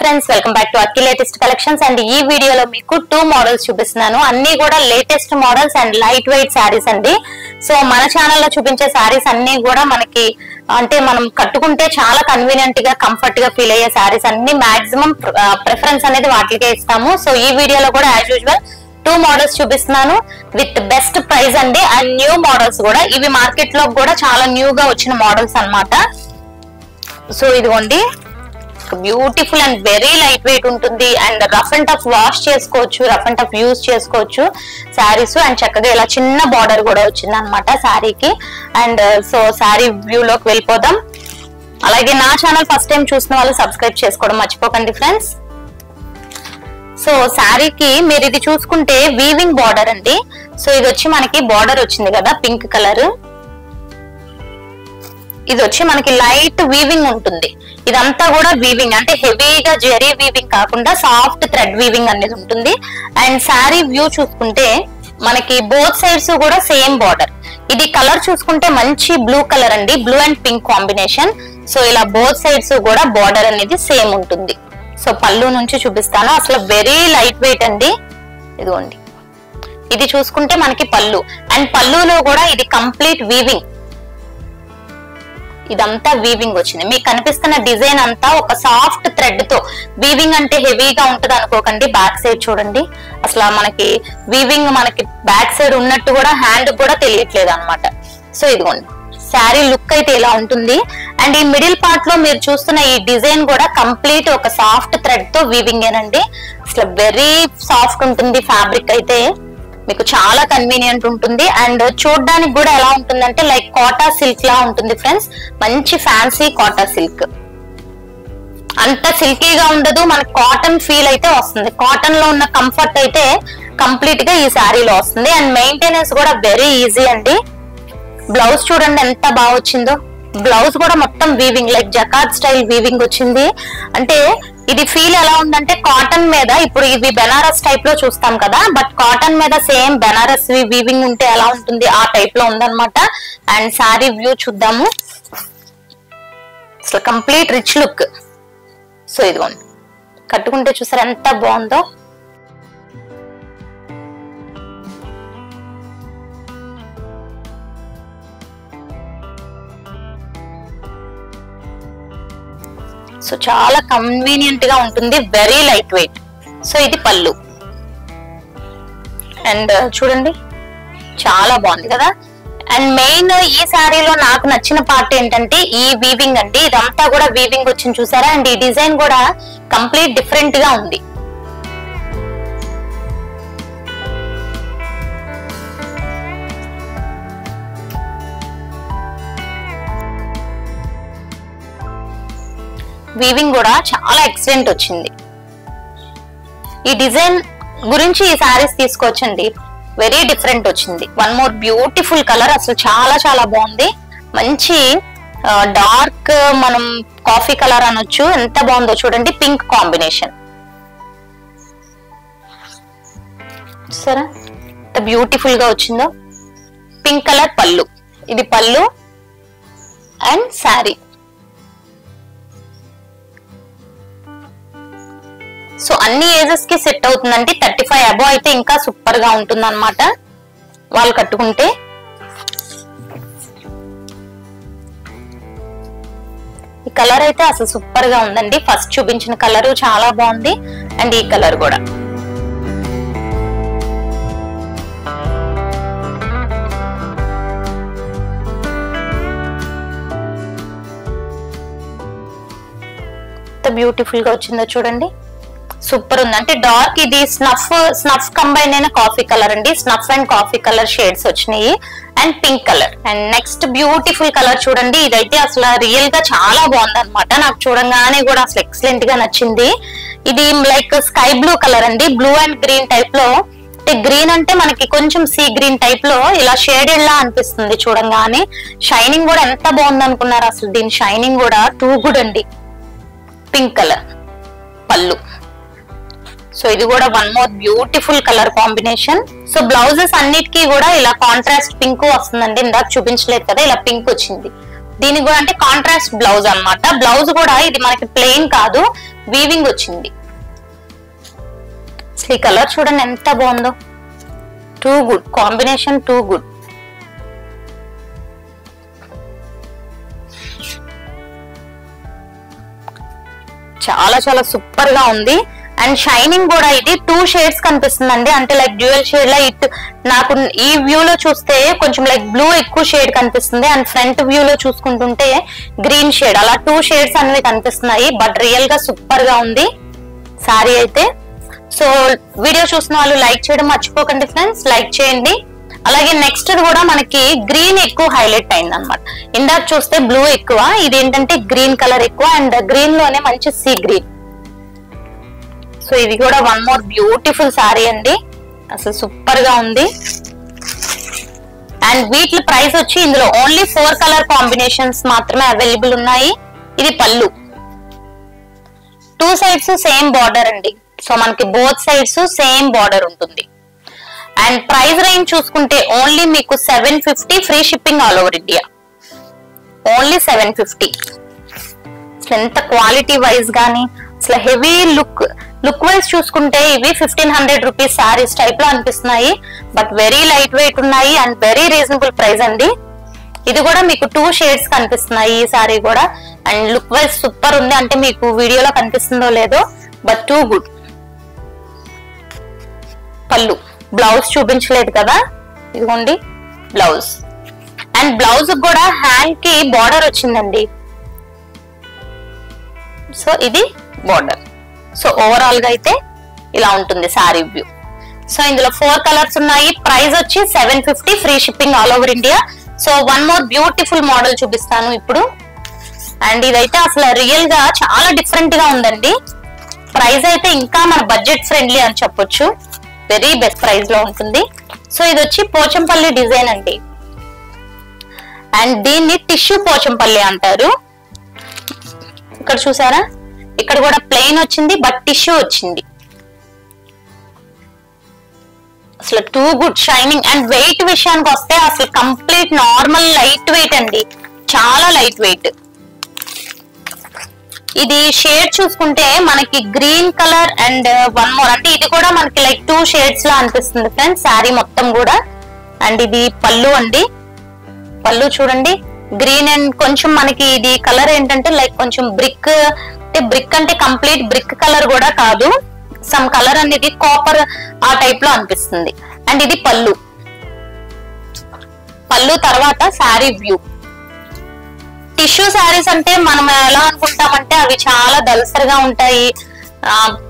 Friends, welcome back to Akki latest collections. And ఈ వీడియోలో మీకు 2 మోడల్స్ చూపిస్తున్నాను. అన్ని కూడా latest models and light weight saris అండి. సో మన ఛానల్లో చూపించే శారీస్ అన్ని కూడా మనకి అంటే మనం కట్టుకుంటే చాలా కన్వీనియంట్ గా కంఫర్ట్ గా ఫీల్ అయ్యే శారీస్ అన్ని మాక్సిమం ప్రిఫరెన్స్ అనేది వాటికే ఇస్తాము. సో ఈ వీడియోలో కూడా యాజ్ యూజువల్ 2 మోడల్స్ చూపిస్తున్నాను విత్ బెస్ట్ ప్రైస్ అండి. అండ్ న్యూ మోడల్స్ కూడా ఇవి మార్కెట్ లో కూడా చాలా న్యూ గా వచ్చిన మోడల్స్ అన్నమాట. సో ఇదిగోండి, beautiful and very light weight ఉంటుంది. And rough and tough wash చేసుకోవచ్చు, రఫ్ అండ్ టఫ్ యూజ్ చేసుకోవచ్చు శారీస్. అండ్ చక్కగా ఇలా చిన్న బార్డర్ కూడా వచ్చింది అనమాట శారీకి. అండ్ సో శారీ వ్యూ లోకి వెళ్ళిపోదాం. అలాగే నా ఛానల్ ఫస్ట్ టైం చూసిన వాళ్ళు సబ్స్క్రైబ్ చేసుకోవడం మర్చిపోకండి ఫ్రెండ్స్. సో శారీకి మీరు ఇది చూసుకుంటే వీవింగ్ బార్డర్ అండి. సో ఇది వచ్చి మనకి బార్డర్ వచ్చింది కదా పింక్ కలర్. ఇది వచ్చి మనకి లైట్ వీవింగ్ ఉంటుంది. ఇదంతా కూడా వీవింగ్ అంటే హెవీగా జెరీ వీవింగ్ కాకుండా సాఫ్ట్ థ్రెడ్ వీవింగ్ అనేది ఉంటుంది. అండ్ శారీ వ్యూ చూసుకుంటే మనకి బోత్ సైడ్స్ కూడా సేమ్ బార్డర్. ఇది కలర్ చూసుకుంటే మంచి బ్లూ కలర్ అండి, blue and pink combination. So ఇలా బోత్ సైడ్స్ కూడా బార్డర్ అనేది సేమ్ ఉంటుంది. సో పళ్ళు నుంచి చూపిస్తాను. అసలు వెరీ లైట్ వెయిట్ అండి. ఇదిగోండి, ఇది చూసుకుంటే మనకి పళ్ళు. అండ్ పళ్ళులో కూడా ఇది కంప్లీట్ వీవింగ్. ఇదంతా వీవింగ్ వచ్చింది. మీకు కనిపిస్తున్న డిజైన్ అంతా ఒక సాఫ్ట్ థ్రెడ్ తో వీవింగ్ అంటే హెవీగా ఉంటది అనుకోకండి. బ్యాక్ సైడ్ చూడండి, అసలు మనకి వీవింగ్ మనకి బ్యాక్ సైడ్ ఉన్నట్టు కూడా హ్యాండ్ కూడా తెలియట్లేదు అనమాట. సో ఇదిగోండి, శారీ లుక్ అయితే ఇలా ఉంటుంది. అండ్ ఈ మిడిల్ పార్ట్ లో మీరు చూస్తున్న ఈ డిజైన్ కూడా కంప్లీట్ ఒక సాఫ్ట్ థ్రెడ్ తో వీవింగ్ ఏనండి. అసలు వెరీ సాఫ్ట్ ఉంటుంది ఫ్యాబ్రిక్ అయితే, మీకు చాలా కన్వీనియంట్ ఉంటుంది. అండ్ చూడడానికి కూడా ఎలా ఉంటుందంటే లైక్ కోటా సిల్క్ లా ఉంటుంది ఫ్రెండ్స్. మంచి ఫ్యాన్సీ కోటా సిల్క్, అంత సిల్కీగా ఉండదు, మనకి కాటన్ ఫీల్ అయితే వస్తుంది. కాటన్ లో ఉన్న కంఫర్ట్ అయితే కంప్లీట్ గా ఈ శారీలో వస్తుంది. అండ్ మెయింటెనెన్స్ కూడా వెరీ ఈజీ అండి. బ్లౌజ్ చూడండి ఎంత బాగా వచ్చిందో. బ్లౌజ్ కూడా మొత్తం weaving like jacquard style weaving వచ్చింది. అంటే ఇది ఫీల్ ఎలా ఉందంటే కాటన్ మీద, ఇప్పుడు ఇవి బెనారస్ టైప్ లో చూస్తాం కదా, బట్ కాటన్ మీద సేమ్ బెనారస్ వీవింగ్ ఉంటే ఎలా ఉంటుంది ఆ టైప్ లో ఉందన్నమాట. అండ్ శారీ వ్యూ చూద్దాము. అసలు కంప్లీట్ రిచ్ లుక్. సో ఇదిగోండి, కట్టుకుంటే చూసారు ఎంత బాగుందో. సో చాలా కన్వీనియంట్ గా ఉంటుంది, వెరీ లైట్ వెయిట్. సో ఇది పళ్ళు. అండ్ చూడండి చాలా బాగుంది కదా. అండ్ మెయిన్ ఈ శారీలో నాకు నచ్చిన పార్ట్ ఏంటంటే ఈ వీవింగ్ అండి. ఇదంతా కూడా వీవింగ్ వచ్చింది చూసారా. అండ్ ఈ డిజైన్ కూడా కంప్లీట్ డిఫరెంట్ గా ఉంది. వీవింగ్ కూడా చాలా ఎక్సలెంట్ వచ్చింది. ఈ డిజైన్ గురించి ఈ శారీస్ తీసుకోవచ్చండి, వెరీ డిఫరెంట్ వచ్చింది. వన్ మోర్ బ్యూటిఫుల్ కలర్, అసలు చాలా చాలా బాగుంది. మంచి డార్క్ మనం కాఫీ కలర్ అనొచ్చు, ఎంత బాగుందో చూడండి. పింక్ కాంబినేషన్ సరే ఎంత బ్యూటిఫుల్ గా వచ్చిందో. పింక్ కలర్ పళ్ళు, ఇది పళ్ళు అండ్ శారీ. సో అన్ని ఏజెస్ కి సెట్ అవుతుందండి. 35 అబోవ్ అయితే ఇంకా సూపర్ గా ఉంటుంది అనమాట వాళ్ళు కట్టుకుంటే. ఈ కలర్ అయితే అసలు సూపర్ గా ఉందండి. ఫస్ట్ చూపించిన కలర్ చాలా బాగుంది. అండ్ ఈ కలర్ కూడా ఎంత బ్యూటిఫుల్ గా వచ్చిందో చూడండి. సూపర్ ఉంది. అంటే డార్క్, ఇది స్నఫ్ కంబైన్ అయిన కాఫీ కలర్ అండి. Snuff and coffee colour shades వచ్చినాయి. And pink colour. And next beautiful colour చూడండి. ఇదైతే అసలు రియల్ గా చాలా బాగుంది అనమాట. నాకు చూడంగానే కూడా అసలు ఎక్సలెంట్ గా నచ్చింది. ఇది లైక్ స్కై బ్లూ కలర్ అండి, బ్లూ అండ్ గ్రీన్ టైప్ లో. గ్రీన్ అంటే మనకి కొంచెం సీ గ్రీన్ టైప్ లో ఇలా షేడెడ్ లా అనిపిస్తుంది చూడంగానే. షైనింగ్ కూడా ఎంత బాగుంది అనుకున్నారు. అసలు దీని షైనింగ్ కూడా టూ గుడ్ అండి. పింక్ కలర్ పళ్ళు. సో ఇది కూడా one more beautiful colour combination. So blouses అన్నిటికీ కూడా ఇలా కాంట్రాస్ట్ పింక్ వస్తుందండి. ఇందాక చూపించలేదు కదా, ఇలా పింక్ వచ్చింది. దీనికి కూడా అంటే కాంట్రాస్ట్ బ్లౌజ్ అన్నమాట. బ్లౌజ్ కూడా ఇది మనకి ప్లెయిన్ కాదు, వీవింగ్ వచ్చింది. ఈ కలర్ చూడండి ఎంత బాగుందో, too good combination, too good. చాలా చాలా సూపర్ గా ఉంది. అండ్ షైనింగ్ కూడా ఇది 2 షేడ్స్ కనిపిస్తుందండి. అంటే లైక్ డ్యూయల్ షేడ్ లా నాకు ఈ వ్యూ లో చూస్తే కొంచెం లైక్ బ్లూ ఎక్కువ షేడ్ కనిపిస్తుంది. అండ్ ఫ్రంట్ వ్యూ లో చూసుకుంటుంటే గ్రీన్ షేడ్, అలా 2 షేడ్స్ అనేవి కనిపిస్తున్నాయి. బట్ రియల్ గా సూపర్ గా ఉంది సారీ అయితే. సో వీడియో చూసిన వాళ్ళు లైక్ చేయడం మర్చిపోకండి ఫ్రెండ్స్, లైక్ చేయండి. అలాగే నెక్స్ట్ కూడా మనకి గ్రీన్ ఎక్కువ హైలైట్ అయింది అనమాట. ఇందాక చూస్తే బ్లూ ఎక్కువ, ఇది ఏంటంటే గ్రీన్ కలర్ ఎక్కువ. అండ్ గ్రీన్ లోనే మంచి సీ గ్రీన్. సో ఇది కూడా వన్ మోర్ బ్యూటిఫుల్ సారీ అండి, అసలు సూపర్ గా ఉంది. అండ్ వీటి ప్రైస్ వచ్చి ఇందులో ఓన్లీ 4 కలర్ కాంబినేషన్స్ మాత్రమే అవైలబుల్ ఉన్నాయి. ఇది పళ్ళు, 2 సైడ్స్ సేమ్ బార్డర్ అండి. సో మనకి బోత్ సైడ్స్ సేమ్ బార్డర్ ఉంటుంది. అండ్ ప్రైస్ రేంజ్ చూసుకుంటే ఓన్లీ మీకు 750, free shipping all over India. Only 750. అసలు ఎంత క్వాలిటీ వైజ్ గానీ అసలు హెవీ లుక్ వైజ్ చూసుకుంటే ఇవి 1500 రూపీస్ సారీస్ టైప్ లో అనిపిస్తున్నాయి. బట్ వెరీ లైట్ వెయిట్ ఉన్నాయి అండ్ వెరీ రీజనబుల్ ప్రైస్ అండి. ఇది కూడా మీకు 2 షేడ్స్ కనిపిస్తున్నాయి ఈ సారీ కూడా. అండ్ లుక్ వైజ్ సూపర్ ఉంది. అంటే మీకు వీడియోలో కనిపిస్తుందో లేదో, బట్ టూ గుడ్. పళ్ళు, బ్లౌజ్ చూపించలేదు కదా, ఇదిగోండి బ్లౌజ్. అండ్ బ్లౌజ్ కూడా హ్యాండ్ కి బార్డర్ వచ్చిందండి. సో ఇది బార్డర్. సో ఓవరాల్ గా అయితే ఇలా ఉంటుంది సారీ వ్యూ. సో ఇందులో 4 కలర్స్ ఉన్నాయి. ప్రైస్ వచ్చి 750, free shipping all over India. So one more beautiful model చూపిస్తాను ఇప్పుడు. అండ్ ఇదైతే అసలు రియల్ గా చాలా డిఫరెంట్ గా ఉందండి. ప్రైస్ అయితే ఇంకా మన బడ్జెట్ ఫ్రెండ్లీ అని చెప్పొచ్చు, వెరీ బెస్ట్ ప్రైస్ లో ఉంటుంది. సో ఇది వచ్చి పోచంపల్లి డిజైన్ అండి. అండ్ దీన్ని టిష్యూ పోచంపల్లి అంటారు. ఇక్కడ చూసారా, ఇక్కడ కూడా ప్లెయిన్ వచ్చింది బట్ టిష్యూ వచ్చింది. అసలు too good shining. And weight విషయానికి వస్తే అసలు కంప్లీట్ నార్మల్ లైట్ వెయిట్ అండి, చాలా లైట్ వెయిట్. ఇది షేడ్ చూసుకుంటే మనకి green colour and one more, అంటే ఇది కూడా మనకి లైక్ 2 షేడ్స్ లా అనిపిస్తుంది ఫ్రెండ్స్ శారీ మొత్తం కూడా. అండ్ ఇది పళ్ళు అండి. పళ్ళు చూడండి గ్రీన్ అండ్ కొంచెం మనకి ఇది కలర్ ఏంటంటే లైక్ కొంచెం బ్రిక్, అంటే బ్రిక్ అంటే కంప్లీట్ బ్రిక్ కలర్ కూడా కాదు, సమ్ కలర్ అనేది కాపర్ ఆ టైప్ లో అనిపిస్తుంది. అండ్ ఇది పళ్ళు. పళ్ళు తర్వాత శారీ వ్యూ. టిష్యూ శారీస్ అంటే మనం ఎలా అనుకుంటామంటే అవి చాలా దళసరిగా ఉంటాయి,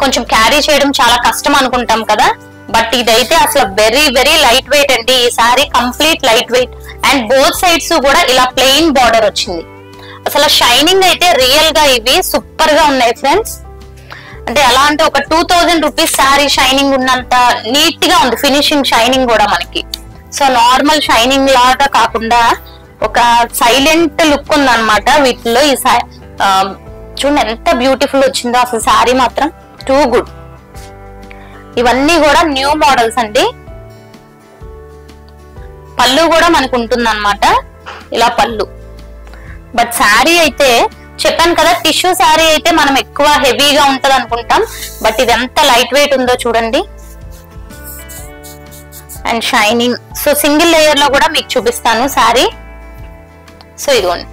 కొంచెం క్యారీ చేయడం చాలా కష్టం అనుకుంటాం కదా. బట్ ఇదైతే అసలు వెరీ వెరీ లైట్ వెయిట్ అండి. ఈ sari complete light weight. And both sides కూడా ఇలా ప్లెయిన్ బార్డర్ వచ్చింది. అసలు షైనింగ్ అయితే రియల్ గా ఇవి సూపర్ గా ఉన్నాయి ఫ్రెండ్స్. అంటే ఎలా అంటే ఒక 2000 రూపీస్ శారీ షైనింగ్ ఉన్నంత నీట్ గా ఉంది ఫినిషింగ్, షైనింగ్ కూడా మనకి. సో నార్మల్ షైనింగ్ లాగా కాకుండా ఒక సైలెంట్ లుక్ ఉందన్నమాట వీటిలో. ఈ చూడండి ఎంత బ్యూటిఫుల్ వచ్చిందో అసలు శారీ మాత్రం, టూ గుడ్. ఇవన్నీ కూడా న్యూ మోడల్స్ అండి. పళ్ళు కూడా మనకు ఉంటుంది అన్నమాట, ఇలా పళ్ళు. బట్ శారీ అయితే చెప్పాను కదా, టిష్యూ శారీ అయితే మనం ఎక్కువ హెవీగా ఉంటది అనుకుంటాం. బట్ ఇది ఎంత లైట్ వెయిట్ ఉందో చూడండి. And shining. So single layer లో కూడా మీకు చూపిస్తాను శారీ. సో ఇదిగోండి.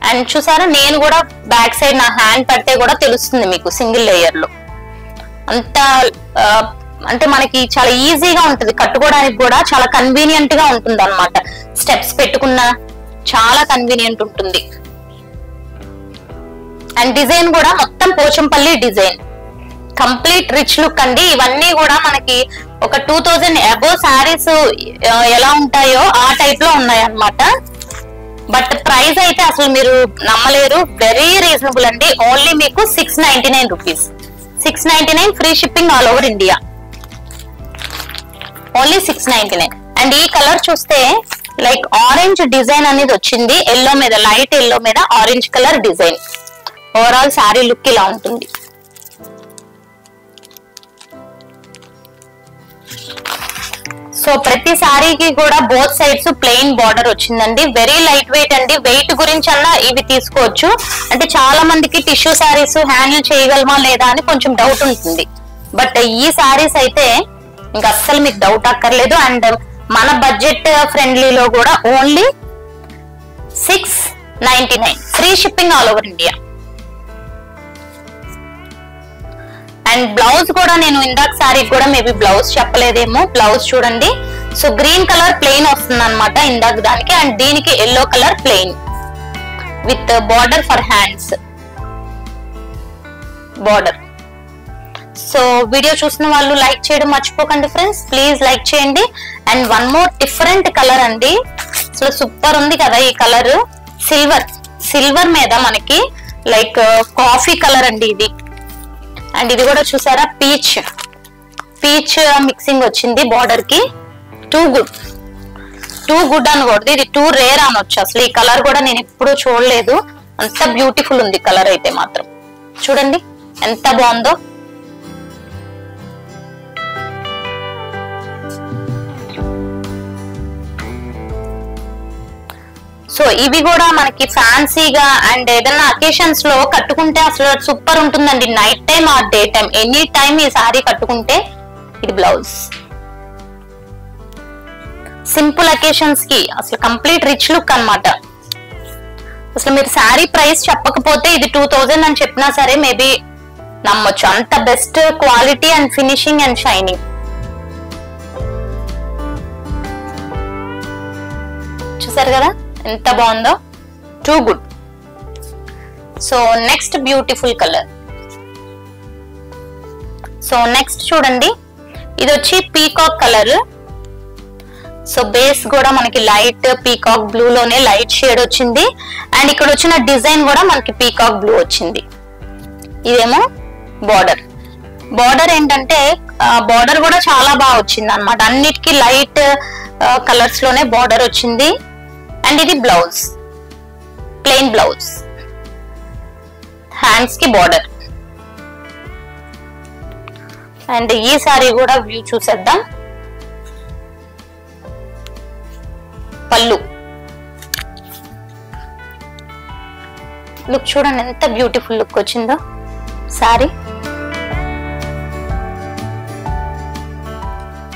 అండ్ చూసారా, నేను కూడా బ్యాక్ సైడ్ నా హ్యాండ్ పడితే కూడా తెలుస్తుంది మీకు సింగిల్ లేయర్ లో. అంత అంటే మనకి చాలా ఈజీగా ఉంటుంది, కట్టుకోవడానికి కూడా చాలా కన్వీనియంట్ గా ఉంటుంది అన్నమాట. స్టెప్స్ పెట్టుకున్నా చాలా కన్వీనియంట్ ఉంటుంది. అండ్ డిజైన్ కూడా మొత్తం Pochampally design, complete rich look అండి. ఇవన్నీ కూడా మనకి ఒక 2000 అబోవ్ శారీస్ ఎలా ఉంటాయో ఆ టైప్ లో ఉన్నాయి అన్నమాట. బట్ ప్రైస్ అయితే అసలు మీరు నమ్మలేరు, వెరీ రీజనబుల్ అండి. ఓన్లీ మీకు 699 rupees, 699 free shipping all over India. Only 699. And ఈ కలర్ చూస్తే లైక్ ఆరెంజ్ డిజైన్ అనేది వచ్చింది, ఎల్లో మీద, లైట్ ఎల్లో మీద orange colour design. Overall sari look ఇలా ఉంటుంది. సో ప్రతి సారీకి కూడా బోత్ సైడ్స్ ప్లెయిన్ బార్డర్ వచ్చిందండి. వెరీ లైట్ వెయిట్ అండి. వెయిట్ గురించి అన్నా ఇవి తీసుకోవచ్చు. అంటే చాలా మందికి టిష్యూ సారీస్ హ్యాండిల్ చేయగలమా లేదా అని కొంచెం డౌట్ ఉంటుంది. బట్ ఈ సారీస్ అయితే ఇంకా అస్సలు మీకు డౌట్ అక్కర్లేదు. అండ్ మన బడ్జెట్ ఫ్రెండ్లీలో కూడా only 699 free shipping all over India. And blouse కూడా నేను ఇందాక సారీ కూడా మేబీ బ్లౌజ్ చెప్పలేదేమో. బ్లౌజ్ చూడండి. సో గ్రీన్ కలర్ ప్లెయిన్ వస్తుంది అనమాట ఇందాక దానికి. అండ్ దీనికి yellow colour plain with border for hands border. So video చూసిన వాళ్ళు లైక్ చేయడం మర్చిపోకండి ఫ్రెండ్స్, ప్లీజ్ లైక్ చేయండి. And one more different colour అండి. అసలు సూపర్ ఉంది కదా ఈ కలర్. సిల్వర్ మీద మనకి లైక్ కాఫీ కలర్ అండి ఇది. అండ్ ఇది కూడా చూసారా పీచ్ మిక్సింగ్ వచ్చింది బార్డర్ కి. టూ గుడ్ అనకూడదు, ఇది టూ రేర్ అనొచ్చు. అసలు ఈ కలర్ కూడా నేను ఎప్పుడూ చూడలేదు. అంత బ్యూటిఫుల్ ఉంది కలర్ అయితే మాత్రం. చూడండి ఎంత బాగుందో. సో ఇవి కూడా మనకి ఫ్యాన్సీగా అండ్ ఏదైనా అకేషన్స్ లో కట్టుకుంటే అసలు సూపర్ ఉంటుందండి. Night time or day time any time ఈ సారీ కట్టుకుంటే. ఇది బ్లౌజ్. సింపుల్ అకేషన్స్ కి అసలు కంప్లీట్ రిచ్ లుక్ అన్నమాట. అసలు మీరు సారీ ప్రైస్ చెప్పకపోతే ఇది 2000 అని చెప్పినా సరే మేబీ నమ్మొచ్చు. అంత best quality and finishing and shining. చూసారు కదా ఎంత బాగుందో. Too good. So next beautiful colour. So next చూడండి, ఇది వచ్చి పీకాక్ కలర్. సో బేస్ కూడా మనకి లైట్ పీకాక్ బ్లూ లోనే లైట్ షేడ్ వచ్చింది. అండ్ ఇక్కడ వచ్చిన డిజైన్ కూడా మనకి పీకాక్ బ్లూ వచ్చింది. ఇదేమో బార్డర్ ఏంటంటే బార్డర్ కూడా చాలా బాగా వచ్చింది అనమాట. అన్నిటికీ లైట్ కలర్స్ లోనే బార్డర్ వచ్చింది. అండ్ ఇది బ్లౌజ్, ప్లెయిన్ బ్లౌజ్, హ్యాండ్స్ కి బార్డర్. అండ్ ఈ సారీ కూడా వ్యూ చూసేద్దాం. పళ్ళు లుక్ చూడండి ఎంత బ్యూటిఫుల్ లుక్ వచ్చిందో సారీ.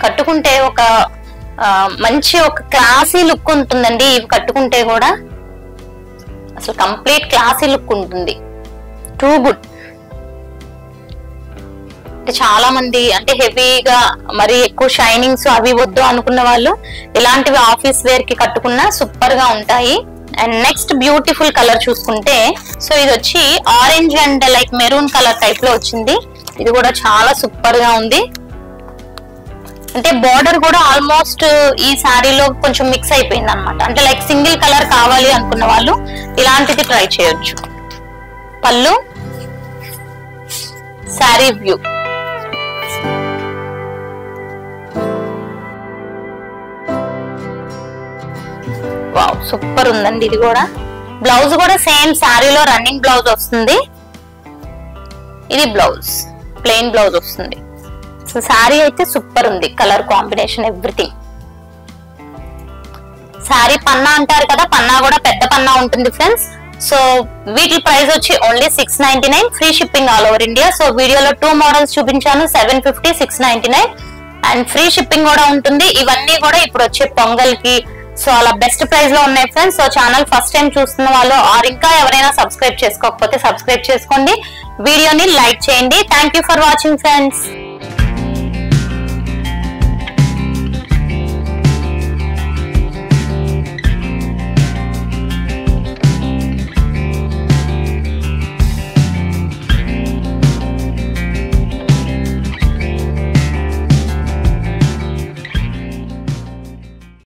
కట్టుకుంటే ఒక మంచి ఒక క్లాసీ లుక్ ఉంటుందండి. ఇవి కట్టుకుంటే కూడా అసలు కంప్లీట్ క్లాసీ లుక్ ఉంటుంది. Too good. అంటే చాలా మంది అంటే హెవీగా మరి ఎక్కువ షైనింగ్స్ అవి వద్దు అనుకున్న వాళ్ళు ఇలాంటివి ఆఫీస్ వేర్ కి కట్టుకున్నా సూపర్ గా ఉంటాయి. అండ్ నెక్స్ట్ బ్యూటిఫుల్ కలర్ చూసుకుంటే, సో ఇది వచ్చి orange and like maroon colour type లో వచ్చింది. ఇది కూడా చాలా సూపర్ గా ఉంది. అంటే బార్డర్ కూడా ఆల్మోస్ట్ ఈ సారీలో కొంచెం మిక్స్ అయిపోయింది అనమాట. అంటే లైక్ సింగిల్ కలర్ కావాలి అనుకున్న వాళ్ళు ఇలాంటిది ట్రై చేయొచ్చు. పళ్ళు, సారీ వ్యూ. వావ్ సూపర్ ఉందండి ఇది కూడా. బ్లౌజ్ కూడా సేమ్ సారీలో రన్నింగ్ బ్లౌజ్ వస్తుంది. ఇది బ్లౌజ్, ప్లెయిన్ బ్లౌజ్ వస్తుంది. సో సారీ అయితే సూపర్ ఉంది. Colour combination everything. సారీ పన్నా అంటారు కదా, పన్నా కూడా పెద్ద పన్నా ఉంటుంది ఫ్రెండ్స్. సో వీటి ప్రైస్ వచ్చి only 699 free shipping all over India. So వీడియోలో 2 మోడల్స్ చూపించాను, 750, 699 అండ్ ఫ్రీ షిప్పింగ్ కూడా ఉంటుంది. ఇవన్నీ కూడా ఇప్పుడు వచ్చే పొంగల్ కి సో అలా బెస్ట్ ప్రైస్ లో ఉన్నాయి friends. So channel first time చూస్తున్న వాళ్ళు ఆర్ ఇంకా ఎవరైనా సబ్స్క్రైబ్ చేసుకోకపోతే సబ్స్క్రైబ్ చేసుకోండి. వీడియోని లైక్ చేయండి. Thank you for watching friends.